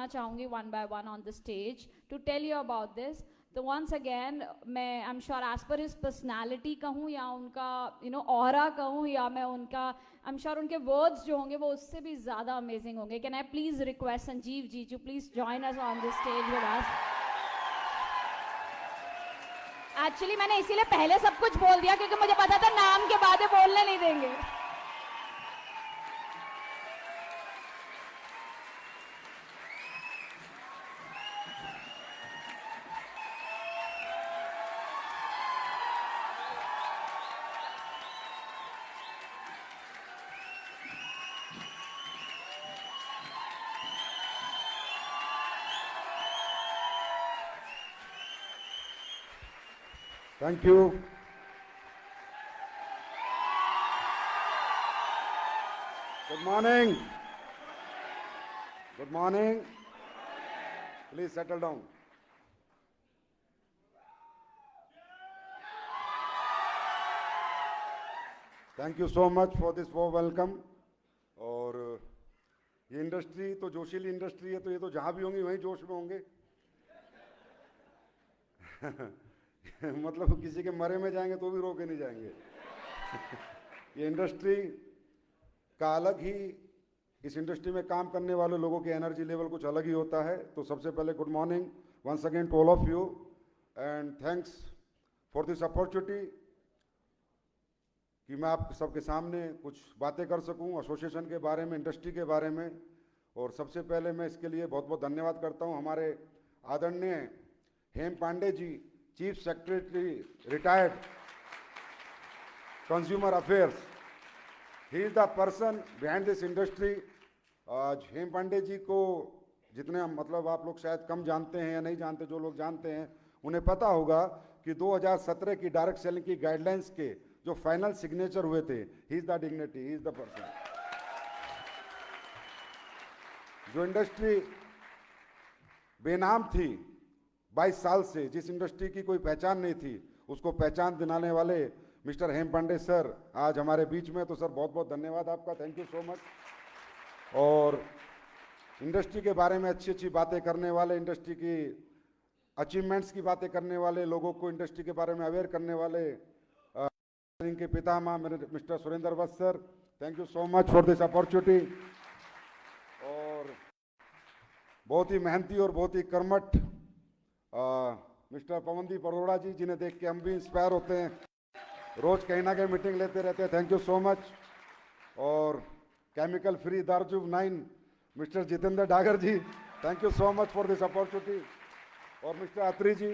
आना चाहूँगी one by one on the stage to tell you about this. तो once again मैं I'm sure as per his personality कहूँ या उनका aura कहूँ या मैं उनका I'm sure उनके words जो होंगे वो उससे भी ज़्यादा amazing होंगे. Can I please request Sanjeev ji to please join us on this stage with us? Actually मैंने इसीलिए पहले सब कुछ बोल दिया क्योंकि मुझे पता था नाम के बाद बोलने नहीं देंगे. Thank you. Good morning. Good morning. Please settle down. Thank you so much for this warm welcome. और ये इंडस्ट्री तो जोशीली इंडस्ट्री है, तो ये तो जहाँ भी होंगी वहीं जोश में होंगे. मतलब किसी के मरे में जाएंगे तो भी रोके नहीं जाएंगे. ये इंडस्ट्री का अलग ही, इस इंडस्ट्री में काम करने वाले लोगों के एनर्जी लेवल कुछ अलग ही होता है. तो सबसे पहले good morning once again to all of you and thanks for this opportunity कि मैं आप सबके सामने कुछ बातें कर सकूं एसोसिएशन के बारे में, इंडस्ट्री के बारे में. और सबसे पहले मैं इसके लिए बहुत बहुत धन्यवाद करता हूं हमारे आदरणीय Hem Pandey ji, chief secretary retired consumer affairs. He is the person behind this industry. आज हेम पांडे जी को जितने मतलब आप लोग शायद कम जानते हैं या नहीं जानते, जो लोग जानते हैं उन्हें पता होगा कि 2017 की डायरेक्ट सेलिंग की गाइडलाइंस के जो फाइनल सिग्नेचर हुए थे, ही is the dignity, he is the person. जो इंडस्ट्री बेनाम थी 22 साल से, जिस इंडस्ट्री की कोई पहचान नहीं थी, उसको पहचान दिलाने वाले मिस्टर हेम पांडे सर आज हमारे बीच में. तो सर बहुत बहुत धन्यवाद आपका, थैंक यू सो मच. और इंडस्ट्री के बारे में अच्छी अच्छी बातें करने वाले, इंडस्ट्री की अचीवमेंट्स की बातें करने वाले, लोगों को इंडस्ट्री के बारे में अवेयर करने वाले के पितामह मेरे mister Surendra Vats sir, thank you so much for this opportunity. और बहुत ही मेहनती और बहुत ही कर्मठ मिस्टर पवनदीप अरोड़ा जी, जिन्हें देख के हम भी इंस्पायर होते हैं, रोज कहीं ना कहीं मीटिंग लेते रहते हैं, थैंक यू सो मच. और केमिकल फ्री दार्जुब 9 mister Jitendra Dagar ji, thank you so much for this opportunity. और मिस्टर अत्री जी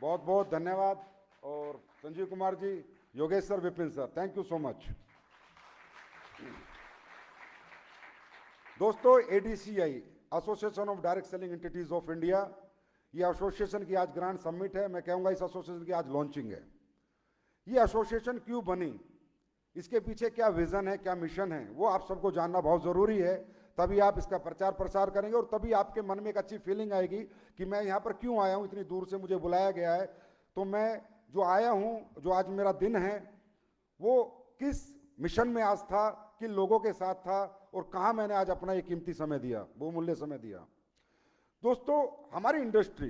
बहुत बहुत धन्यवाद. और Sanjeev Kumar ji, Yogeshwar Vipin sir, thank you so much. दोस्तों, ADCI association of direct selling entities of India, ये एसोसिएशन की आज ग्रांड समिट है. मैं कहूँगा इस एसोसिएशन की आज लॉन्चिंग है. ये एसोसिएशन क्यों बनी, इसके पीछे क्या विजन है, क्या मिशन है, वो आप सबको जानना बहुत ज़रूरी है. तभी आप इसका प्रचार प्रसार करेंगे और तभी आपके मन में एक अच्छी फीलिंग आएगी कि मैं यहाँ पर क्यों आया हूँ, इतनी दूर से मुझे बुलाया गया है. तो मैं जो आया हूँ, जो आज मेरा दिन है, वो किस मिशन में आज था, किन लोगों के साथ था और कहाँ मैंने आज अपना ये कीमती समय दिया, बहुमूल्य समय दिया. दोस्तों, हमारी इंडस्ट्री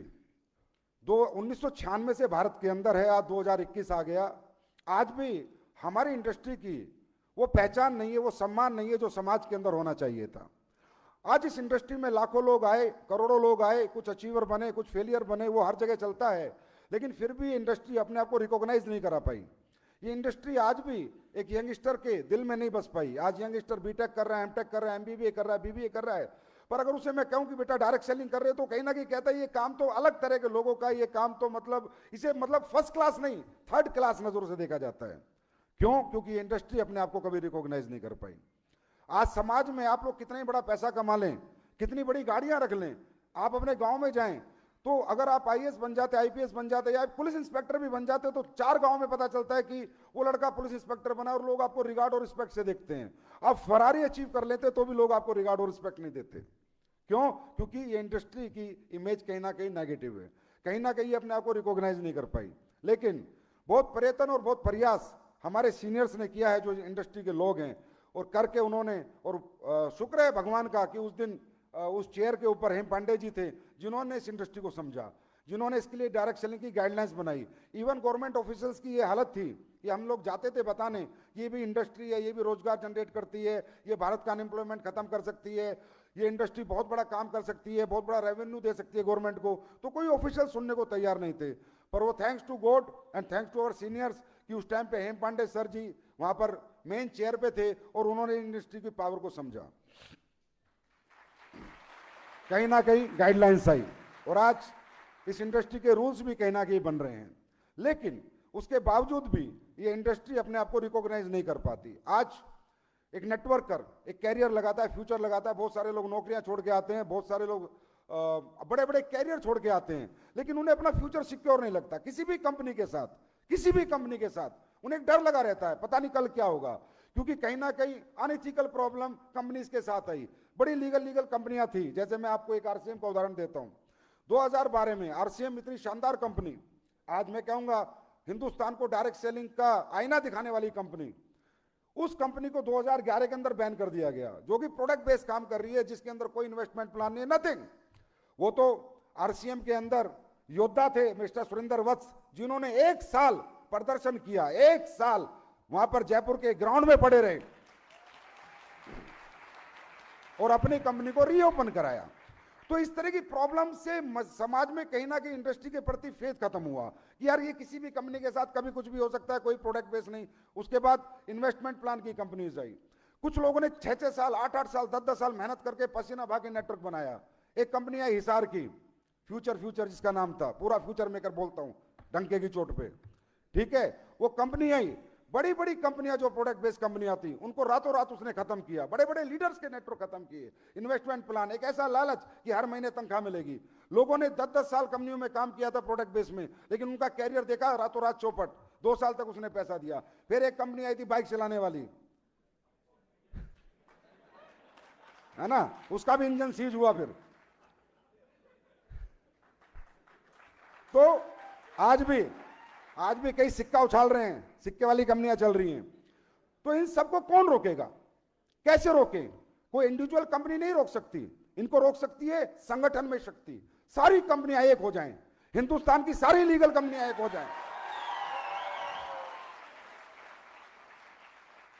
1996 से भारत के अंदर है, आज 2021 आ गया. आज भी हमारी इंडस्ट्री की वो पहचान नहीं है, वो सम्मान नहीं है जो समाज के अंदर होना चाहिए था. आज इस इंडस्ट्री में लाखों लोग आए, करोड़ों लोग आए, कुछ अचीवर बने, कुछ फेलियर बने, वो हर जगह चलता है. लेकिन फिर भी इंडस्ट्री अपने आप को रिकॉग्नाइज नहीं करा पाई. ये इंडस्ट्री आज भी एक यंगस्टर के दिल में नहीं बस पाई. आज यंगस्टर बीटेक कर रहा है, एमटेक कर रहा है, एमबीबीए कर रहा है, बीबीए कर रहा है, पर अगर उसे मैं कहूं कि बेटा डायरेक्ट सेलिंग कर रहे हो, तो कहीं ना कहीं कहता है ये काम तो अलग तरह के लोगों का, ये काम तो मतलब इसे मतलब फर्स्ट क्लास नहीं, थर्ड क्लास नजरों से देखा जाता है. क्यों? क्योंकि ये इंडस्ट्री अपने आप को कभी रिकॉग्नाइज नहीं कर पाई. आज समाज में आप लोग कितना ही बड़ा पैसा कमा लें, कितनी बड़ी गाड़ियां रख लें, आप अपने गांव में जाएं तो अगर आप आईएएस बन जाते, आईपीएस बन जाते या पुलिस इंस्पेक्टर भी बन जाते, तो 4 गांव में पता चलता है कि वो लड़का पुलिस इंस्पेक्टर बना और लोग आपको रिगार्ड और रिस्पेक्ट से देखते हैं. आप फरारी अचीव कर लेते तो भी लोग आपको रिगार्ड और रिस्पेक्ट नहीं देते. क्यों? क्योंकि ये इंडस्ट्री की इमेज कहीं ना कहीं नेगेटिव है, कहीं ना कहीं अपने आप को रिकॉग्नाइज नहीं कर पाई. लेकिन बहुत प्रयत्न और बहुत प्रयास हमारे सीनियर्स ने किया है, जो इंडस्ट्री के लोग हैं, और करके उन्होंने, और शुक्र है भगवान का कि उस दिन उस चेयर के ऊपर हेम पांडे जी थे, जिन्होंने इस इंडस्ट्री को समझा, जिन्होंने इसके लिए डायरेक्ट सेलिंग की गाइडलाइंस बनाई। इवन गवर्नमेंट ऑफिसर्स की ये हालत थी कि हम लोग जाते थे बताने, ये भी इंडस्ट्री है, ये भी रोजगार जनरेट करती है, ये भारत का अनएम्प्लॉयमेंट खत्म कर सकती है, ये इंडस्ट्री बहुत बड़ा काम कर सकती है, बहुत बड़ा रेवेन्यू दे सकती है गवर्नमेंट को। तो कोई ऑफिशियल सुनने को तैयार नहीं थे। पर वो thanks to god and thanks to our seniors कि उस टाइम पे हेम पांडे सर जी वहां पर मेन चेयर पे थे और उन्होंने इंडस्ट्री की पावर को समझा, कहीं ना कहीं गाइडलाइंस आई और आज इस इंडस्ट्री के रूल्स भी कहीं ना कहीं बन रहे हैं। लेकिन उसके बावजूद भी ये इंडस्ट्री अपने आप को रिकॉग्नाइज नहीं कर पाती। आज एक नेटवर्कर एक कैरियर लगाता है, फ्यूचर लगाता है, बहुत सारे लोग नौकरियां छोड़ के आते हैं, बहुत सारे लोग बड़े बड़े कैरियर छोड़ के आते हैं, लेकिन उन्हें अपना फ्यूचर सिक्योर नहीं लगता। किसी भी कंपनी के साथ, किसी भी कंपनी के साथ उन्हें एक डर लगा रहता है, पता नहीं कल क्या होगा, क्योंकि कहीं ना कहीं अनएथिकल प्रॉब्लम कंपनीज के साथ आई। बड़ी लीगल कंपनियां थी, जैसे मैं आपको एक आरसीएम का उदाहरण देता हूं। 2012 में आरसीएम इतनी शानदार कंपनी, आज मैं कहूंगा हिंदुस्तान को डायरेक्ट सेलिंग का आईना दिखाने वाली कंपनी, उस कंपनी को 2011 के अंदर बैन कर दिया गया, जो कि प्रोडक्ट बेस्ड काम कर रही है, जिसके अंदर कोई इन्वेस्टमेंट प्लान नहीं, नथिंग। वो तो आरसीएम के अंदर योद्धा थे मिस्टर सुरेंद्र वत्स, जिन्होंने 1 साल प्रदर्शन किया, 1 साल वहां पर जयपुर के ग्राउंड में पड़े रहे और अपनी कंपनी को रीओपन कराया। तो इस तरह की प्रॉब्लम से समाज में कहीं ना कहीं इंडस्ट्री के प्रति फेथ खत्म हुआ कि यार ये किसी भी कंपनी के साथ कभी कुछ भी हो सकता है, कोई प्रोडक्ट बेस नहीं। उसके बाद इन्वेस्टमेंट प्लान की कंपनीज आई। कुछ लोगों ने 6-6 साल, 8-8 साल, 10-10 साल मेहनत करके पसीना बहा के नेटवर्क बनाया। एक कंपनी आई हिसार की, फ्यूचर जिसका नाम था, पूरा फ्यूचर मेकर बोलता हूं डंके की चोट पे, ठीक है। वो कंपनी आई, बड़ी बड़ी कंपनियां जो प्रोडक्ट बेस्ड कंपनियां थी उनको रातों रात उसने खत्म किया, बड़े बड़े लीडर्स के नेटवर्क खत्म किए। इन्वेस्टमेंट प्लान, एक ऐसा लालच कि हर महीने तनख्वाह मिलेगी। लोगों ने 10-10 साल कंपनियों में काम किया था प्रोडक्ट बेस में, लेकिन उनका कैरियर देखा रातों रात चौपट। 2 साल तक उसने पैसा दिया। फिर एक कंपनी आई थी बाइक चलाने वाली, है ना, उसका भी इंजन सीज हुआ। फिर तो आज भी कई सिक्का उछाल रहे हैं, सिक्के वाली कंपनियां चल रही हैं। तो इन सबको कौन रोकेगा, कैसे रोके? कोई इंडिविजुअल कंपनी नहीं रोक सकती, इनको रोक सकती है संगठन में शक्ति। सारी कंपनियां एक हो जाएं, हिंदुस्तान की सारी लीगल कंपनियां एक हो जाएं,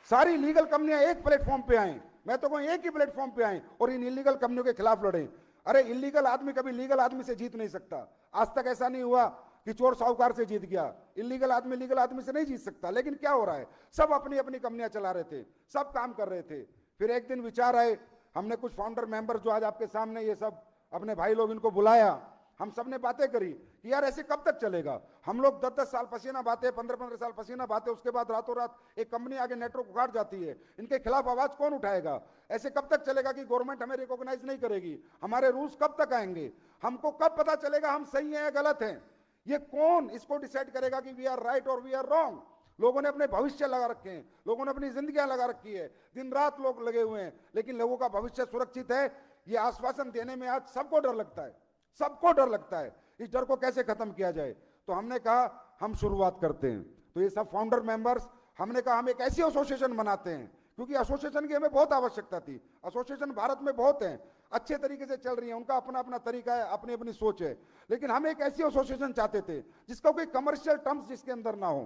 सारी लीगल कंपनियां एक प्लेटफॉर्म पे आए। मैं तो कहूं एक ही प्लेटफॉर्म पे आए और इन इलीगल कंपनियों के खिलाफ लड़े। अरे इलीगल आदमी कभी लीगल आदमी से जीत नहीं सकता। आज तक ऐसा नहीं हुआ कि चोर साहूकार से जीत गया। इलीगल आदमी लीगल आदमी से नहीं जीत सकता। लेकिन क्या हो रहा है, सब अपनी अपनी कंपनियां चला रहे थे, सब काम कर रहे थे। फिर एक दिन विचार आए, हमने कुछ फाउंडर मेंबर जो आज आपके सामने ये सब अपने भाई लोग, इनको बुलाया, हम सब ने बातें करी कि यार ऐसे कब तक चलेगा। हम लोग 10-10 साल पसीना बहाते, 15-15 साल पसीना बहाते, उसके बाद रातों रात एक कंपनी आगे नेटवर्क उखाड़ जाती है। इनके खिलाफ आवाज कौन उठाएगा? ऐसे कब तक चलेगा कि गवर्नमेंट हमें रिकॉग्नाइज नहीं करेगी? हमारे रूल्स कब तक आएंगे? हमको कब पता चलेगा हम सही हैं या गलत हैं? ये कौन इसको डिसाइड करेगा कि वी आर राइट और वी आर रॉन्ग? लोगों ने अपने भविष्य लगा रखे हैं, लोगों ने अपनी जिंदगियां लगा रखी है, दिन रात लोग लगे हुए हैं, लेकिन लोगों का भविष्य सुरक्षित है, ये आश्वासन देने में आज सबको डर लगता है, सबको डर लगता है। इस डर को कैसे खत्म किया जाए? तो हमने कहा हम शुरुआत करते हैं। तो ये सब फाउंडर मेंबर्स, हमने कहा हम एक ऐसी एसोसिएशन बनाते हैं, क्योंकि एसोसिएशन की हमें बहुत आवश्यकता थी। एसोसिएशन भारत में बहुत हैं, अच्छे तरीके से चल रही है, उनका अपना अपना तरीका है, अपनी अपनी सोच है, लेकिन हम एक ऐसी एसोसिएशन चाहते थे जिसका कोई कमर्शियल टर्म्स जिसके अंदर ना हो,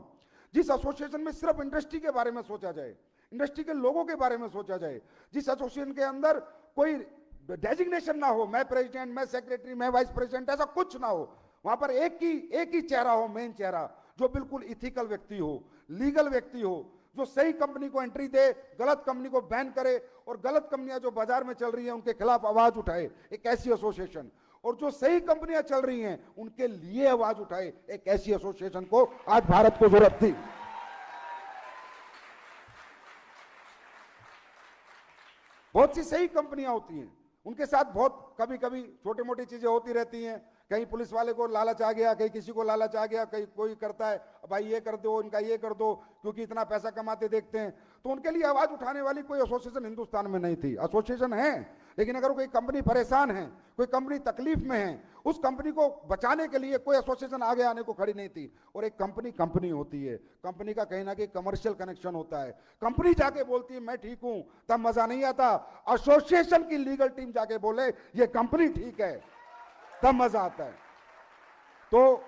जिस एसोसिएशन में सिर्फ इंडस्ट्री के बारे में सोचा जाए, इंडस्ट्री के लोगों के बारे में सोचा जाए, जिस एसोसिएशन के अंदर कोई डेजिग्नेशन ना हो, मैं प्रेसिडेंट, मैं सेक्रेटरी, मैं वाइस प्रेसिडेंट, ऐसा कुछ ना हो। वहां पर एक ही चेहरा हो, मेन चेहरा, जो बिल्कुल इथिकल व्यक्ति हो, लीगल व्यक्ति हो, जो सही कंपनी को एंट्री दे, गलत कंपनी को बैन करे और गलत कंपनियां जो बाजार में चल रही हैं उनके खिलाफ आवाज उठाए, एक ऐसी एसोसिएशन। और जो सही कंपनियां चल रही हैं उनके लिए आवाज उठाए, एक ऐसी एसोसिएशन को आज भारत को जरूरत थी। बहुत सी सही कंपनियां होती हैं, उनके साथ बहुत कभी कभी छोटी मोटी चीजें होती रहती हैं। कहीं पुलिस वाले को लालच आ गया, कहीं किसी को लालच आ गया, कहीं कोई करता है भाई ये कर दो, इनका ये कर दो, क्योंकि इतना पैसा कमाते देखते हैं। तो उनके लिए आवाज उठाने वाली कोई एसोसिएशन हिंदुस्तान में नहीं थी। एसोसिएशन है, लेकिन अगर कोई कंपनी परेशान है, कोई कंपनी तकलीफ में है, उस कंपनी को बचाने के लिए कोई एसोसिएशन आगे आने को खड़ी नहीं थी। और एक कंपनी कंपनी होती है, कंपनी का कहीं ना कहीं कमर्शियल कनेक्शन होता है। कंपनी जाके बोलती है मैं ठीक हूं, तब मजा नहीं आता। एसोसिएशन की लीगल टीम जाके बोले ये कंपनी ठीक है, तब मजा आता है। तो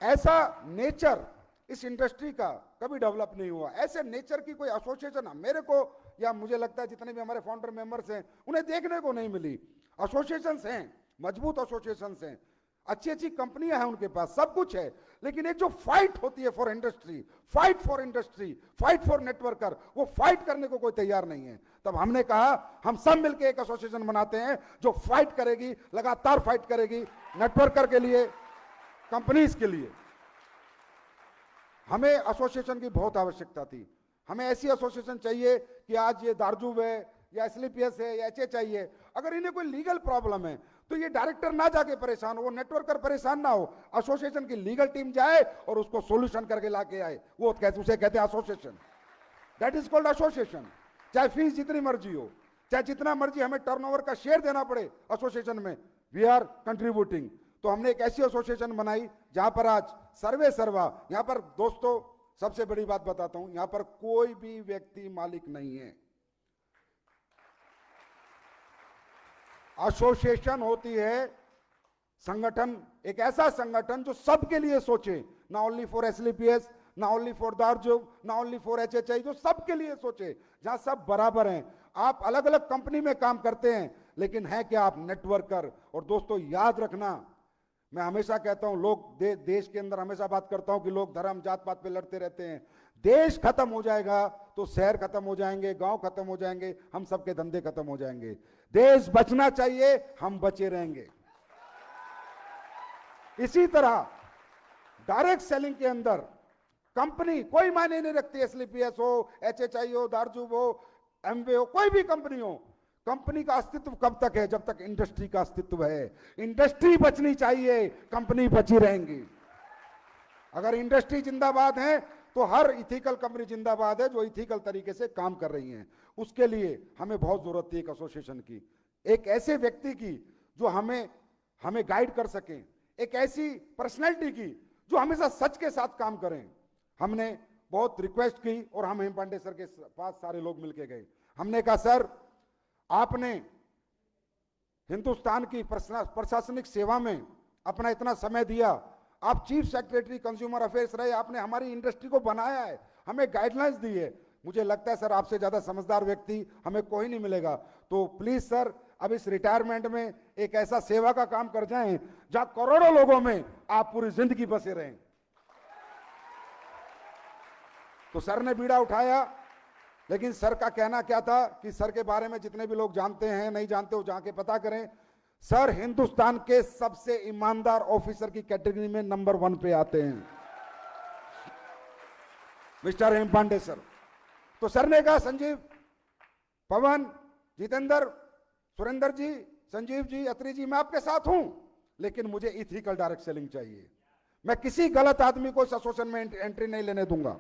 ऐसा नेचर इस इंडस्ट्री का कभी डेवलप नहीं हुआ। ऐसे नेचर की कोई एसोसिएशन मेरे को या मुझे लगता है जितने भी हमारे फाउंडर मेंबर्स हैं उन्हें देखने को नहीं मिली। एसोसिएशंस हैं, मजबूत एसोसिएशंस हैं, अच्छी अच्छी कंपनियां हैं उनके पास, सब कुछ है, लेकिन एक जो फाइट होती है for industry, fight for industry, fight for networker, वो फाइट करने को कोई तैयार नहीं है। तब हमने कहा हम सब मिलकर एक एसोसिएशन बनाते हैं जो फाइट करेगी, लगातार फाइट करेगी नेटवर्कर के लिए, कंपनीज के लिए। हमें एसोसिएशन की बहुत आवश्यकता थी। हमें ऐसी एसोसिएशन चाहिए कि आज ये दारजूब है या एसलीपीएस है या एचएचआई है, अगर इन्हें कोई लीगल प्रॉब्लम है तो ये डायरेक्टर ना जाके परेशान हो, वो नेटवर्कर परेशान ना हो, एसोसिएशन की लीगल टीम जाए और उसको सॉल्यूशन करके लाके आए। वो उसे कहते हैं association, that is called association. चाहे फीस जितनी मर्जी हो, चाहे जितना मर्जी हमें टर्नओवर का शेयर देना पड़े एसोसिएशन में, वी आर कंट्रीब्यूटिंग। तो हमने एक ऐसी एसोसिएशन बनाई जहां पर आज सर्वे सर्वा, यहां पर दोस्तों सबसे बड़ी बात बताता हूं, यहां पर कोई भी व्यक्ति मालिक नहीं है। एसोसिएशन होती है संगठन, एक ऐसा संगठन जो सबके लिए सोचे, ना ओनली फॉर एसलीपीएस, ना ओनली फॉर दारजूब, ना ओनली फॉर एचएचआई, जो सबके लिए सोचे, जहां सब बराबर हैं। आप अलग अलग कंपनी में काम करते हैं, लेकिन है क्या आप नेटवर्कर। और दोस्तों याद रखना, मैं हमेशा कहता हूं, लोग देश के अंदर हमेशा बात करता हूं कि लोग धर्म जात पात पे लड़ते रहते हैं। देश खत्म हो जाएगा तो शहर खत्म हो जाएंगे, गांव खत्म हो जाएंगे, हम सबके धंधे खत्म हो जाएंगे। देश बचना चाहिए, हम बचे रहेंगे। इसी तरह डायरेक्ट सेलिंग के अंदर कंपनी कोई मायने नहीं रखती, एसलीपीएस हो, एचएचआई हो, दारजूब हो, एमवे हो, कोई भी कंपनी हो। कंपनी का अस्तित्व कब तक है? जब तक इंडस्ट्री का अस्तित्व है। इंडस्ट्री बचनी चाहिए, कंपनी बची रहेंगी। अगर इंडस्ट्री जिंदाबाद है तो हर इथिकल कंपनी जिंदाबाद है जो इथिकल तरीके से काम कर रही हैं। उसके लिए हमें बहुत जरूरत थी एक एसोसिएशन की, एक ऐसे व्यक्ति की जो हमें गाइड कर सके, एक ऐसी पर्सनैलिटी की जो हमेशा सच के साथ काम करें। हमने बहुत रिक्वेस्ट की और हम हेम पांडे सर के पास सारे लोग मिलके गए। हमने कहा सर, आपने हिंदुस्तान की प्रशासनिक सेवा में अपना इतना समय दिया, आप चीफ सेक्रेटरी कंज्यूमर अफेयर्स रहे, आपने हमारी इंडस्ट्री को बनाया है, हमें गाइडलाइंस दी है। मुझे लगता है सर आपसे ज्यादा समझदार व्यक्ति हमें कोई नहीं मिलेगा, तो प्लीज सर अब इस रिटायरमेंट में एक ऐसा सेवा का काम कर जाएं जहां करोड़ों लोगों में आप पूरी जिंदगी बसे रहें। तो सर ने बीड़ा उठाया, लेकिन सर का कहना क्या था कि सर के बारे में जितने भी लोग जानते हैं, नहीं जानते हो जाके पता करें। सर हिंदुस्तान के सबसे ईमानदार ऑफिसर की कैटेगरी में नंबर 1 पे आते हैं, मिस्टर हेम पांडे सर। तो सर ने कहा संजीव, पवन, जितेंद्र, सुरेंद्र जी, संजीव जी, अत्री जी, मैं आपके साथ हूं, लेकिन मुझे इथिकल डायरेक्ट सेलिंग चाहिए। मैं किसी गलत आदमी को इस एसोसिएशन में एंट्री नहीं लेने दूंगा।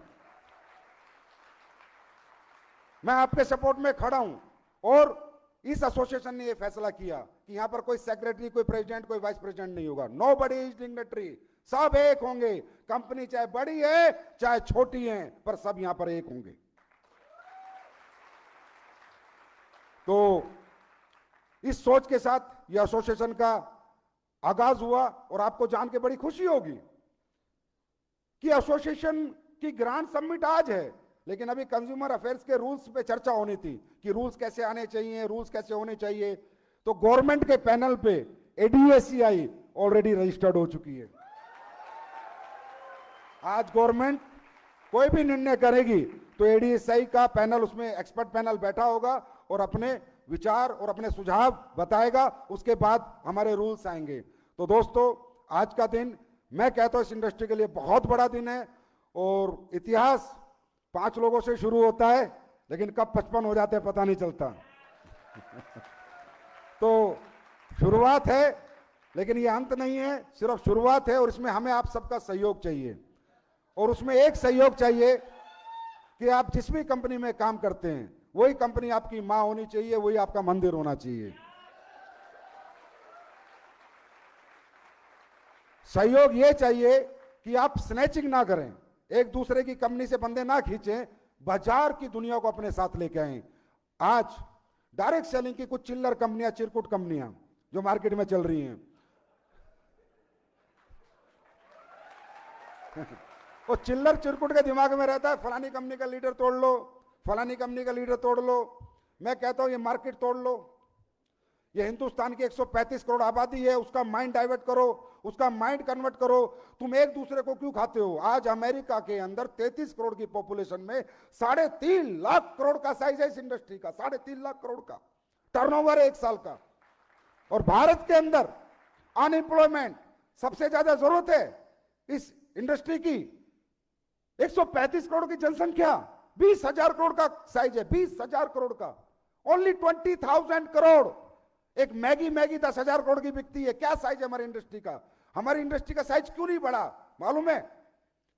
मैं आपके सपोर्ट में खड़ा हूं। और इस एसोसिएशन ने यह फैसला किया कि यहां पर कोई सेक्रेटरी, कोई प्रेसिडेंट, कोई वाइस प्रेसिडेंट नहीं होगा। नोबडी इज डिग्नेटरी, सब एक होंगे। कंपनी चाहे बड़ी है चाहे छोटी है, पर सब यहां पर एक होंगे। तो इस सोच के साथ यह एसोसिएशन का आगाज हुआ। और आपको जान के बड़ी खुशी होगी कि एसोसिएशन की ग्रांट सबमिट आज है, लेकिन अभी कंज्यूमर अफेयर्स के रूल्स पे चर्चा होनी थी कि रूल्स कैसे आने चाहिए, रूल्स कैसे होने चाहिए। तो गवर्नमेंट के पैनल पे एडीएसीआई ऑलरेडी रजिस्टर्ड हो चुकी है। आज गवर्नमेंट कोई भी निर्णय करेगी तो एडीएसीआई का पैनल, उसमें एक्सपर्ट पैनल बैठा होगा और अपने विचार और अपने सुझाव बताएगा। उसके बाद हमारे रूल्स आएंगे। तो दोस्तों, आज का दिन मैं कहता हूं इस इंडस्ट्री के लिए बहुत बड़ा दिन है। और इतिहास 5 लोगों से शुरू होता है, लेकिन कब 55 हो जाते हैं पता नहीं चलता। तो शुरुआत है, लेकिन ये अंत नहीं है, सिर्फ शुरुआत है। और इसमें हमें आप सबका सहयोग चाहिए। और उसमें एक सहयोग चाहिए कि आप जिस भी कंपनी में काम करते हैं, वही कंपनी आपकी मां होनी चाहिए, वही आपका मंदिर होना चाहिए। सहयोग ये चाहिए कि आप स्नैचिंग ना करें, एक दूसरे की कंपनी से बंदे ना खींचें, बाजार की दुनिया को अपने साथ लेके आए। आज डायरेक्ट सेलिंग की कुछ चिल्लर कंपनियां, चिरकुट कंपनियां जो मार्केट में चल रही हैं, वो चिल्लर चिरकुट के दिमाग में रहता है फलानी कंपनी का लीडर तोड़ लो, फलानी कंपनी का लीडर तोड़ लो। मैं कहता हूं ये मार्केट तोड़ लो, ये हिंदुस्तान की 135 करोड़ आबादी है, उसका माइंड डाइवर्ट करो, उसका माइंड कन्वर्ट करो। तुम एक दूसरे को क्यों खाते हो? आज अमेरिका के अंदर 33 करोड़ की पॉपुलेशन में 3.5 लाख करोड़ का साइज है इस इंडस्ट्री का, 3.5 लाख करोड़ का टर्नओवर है एक साल का। और भारत के अंदर अनएम्प्लॉयमेंट सबसे ज्यादा जरूरत है इस इंडस्ट्री की। 135 करोड़ की जनसंख्या, 20,000 करोड़ का साइज है, 20,000 करोड़ का। ओनली 20,000 करोड़। एक मैगी 10,000 करोड़ की बिकती है। क्या साइज है हमारी इंडस्ट्री का? हमारी इंडस्ट्री का साइज क्यों नहीं बढ़ा मालूम है?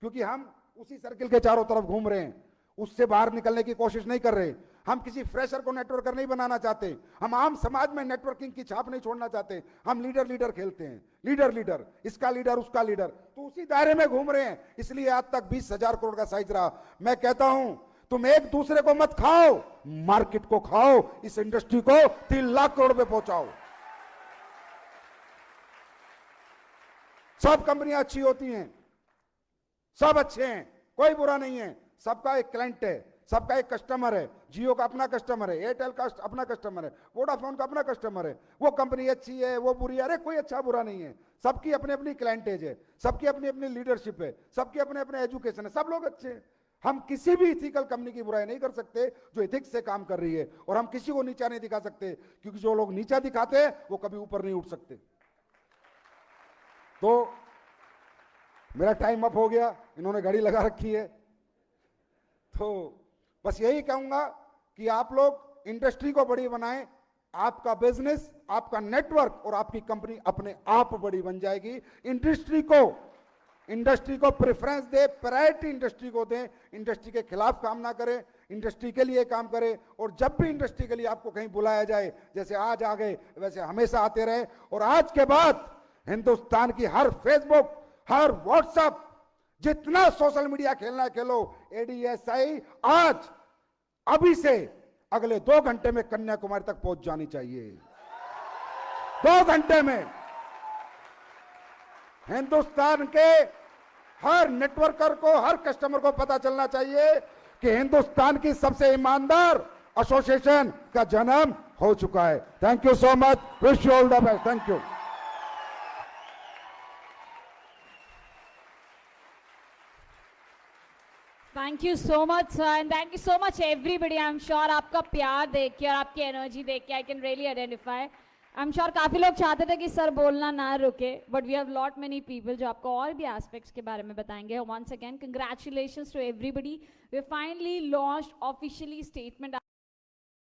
क्योंकि हम उसी सर्किल के चारों तरफ घूम रहे हैं, उससे बाहर निकलने की कोशिश नहीं कर रहे। हम किसी फ्रेशर को नेटवर्कर नहीं बनाना चाहते, हम आम समाज में नेटवर्किंग की छाप नहीं छोड़ना चाहते। हम लीडर खेलते हैं, लीडर, इसका लीडर उसका लीडर, तो उसी दायरे में घूम रहे हैं। इसलिए आज तक 20,000 करोड़ का साइज रहा। मैं कहता हूं तुम एक दूसरे को मत खाओ, मार्केट को खाओ, इस इंडस्ट्री को 3 लाख करोड़ पे पहुंचाओ। सब कंपनियां अच्छी होती हैं, सब अच्छे हैं, कोई बुरा नहीं है। सबका एक क्लाइंट है, सबका एक कस्टमर है। जियो का अपना कस्टमर है, एयरटेल का अपना कस्टमर है, वोडाफोन का अपना कस्टमर है। वो कंपनी अच्छी है, वो बुरी है, अरे कोई अच्छा बुरा नहीं है। सबकी अपनी अपनी क्लाइंटेज है, सबकी अपनी अपनी लीडरशिप है, सबकी अपने अपने एजुकेशन है, सब लोग अच्छे हैं। हम किसी भी इथिकल कंपनी की बुराई नहीं कर सकते जो इथिक्स से काम कर रही है, और हम किसी को नीचा नहीं दिखा सकते, क्योंकि जो लोग नीचा दिखाते हैं वो कभी ऊपर नहीं उठ सकते। तो मेरा टाइम अप हो गया, इन्होंने घड़ी लगा रखी है। तो बस यही कहूंगा कि आप लोग इंडस्ट्री को बड़ी बनाएं, आपका बिजनेस, आपका नेटवर्क और आपकी कंपनी अपने आप बड़ी बन जाएगी। इंडस्ट्री को प्रेफरेंस दे, प्रायोरिटी इंडस्ट्री को दें, इंडस्ट्री के खिलाफ काम ना करें, इंडस्ट्री के लिए काम करें। और जब भी इंडस्ट्री के लिए आपको कहीं बुलाया जाए, जैसे आज आ गए वैसे हमेशा आते रहे। और आज के बाद हिंदुस्तान की हर फेसबुक, हर व्हाट्सएप, जितना सोशल मीडिया खेलना है खेलो। ADSI आज अभी से अगले 2 घंटे में कन्याकुमारी तक पहुंच जानी चाहिए। 2 घंटे में हिंदुस्तान के हर नेटवर्कर को, हर कस्टमर को पता चलना चाहिए कि हिंदुस्तान की सबसे ईमानदार एसोसिएशन का जन्म हो चुका है। Thank you so much, wish you all the best. Thank you. Thank you so much sir, and thank you so much everybody. I am sure आपका प्यार देख के और आपकी एनर्जी देख के I can really identify. I am sure काफी लोग चाहते थे कि सर बोलना ना रुके, but we have lot many people जो आपको और भी एस्पेक्ट्स के बारे में बताएंगे। Once again congratulations to everybody. We finally launched officially statement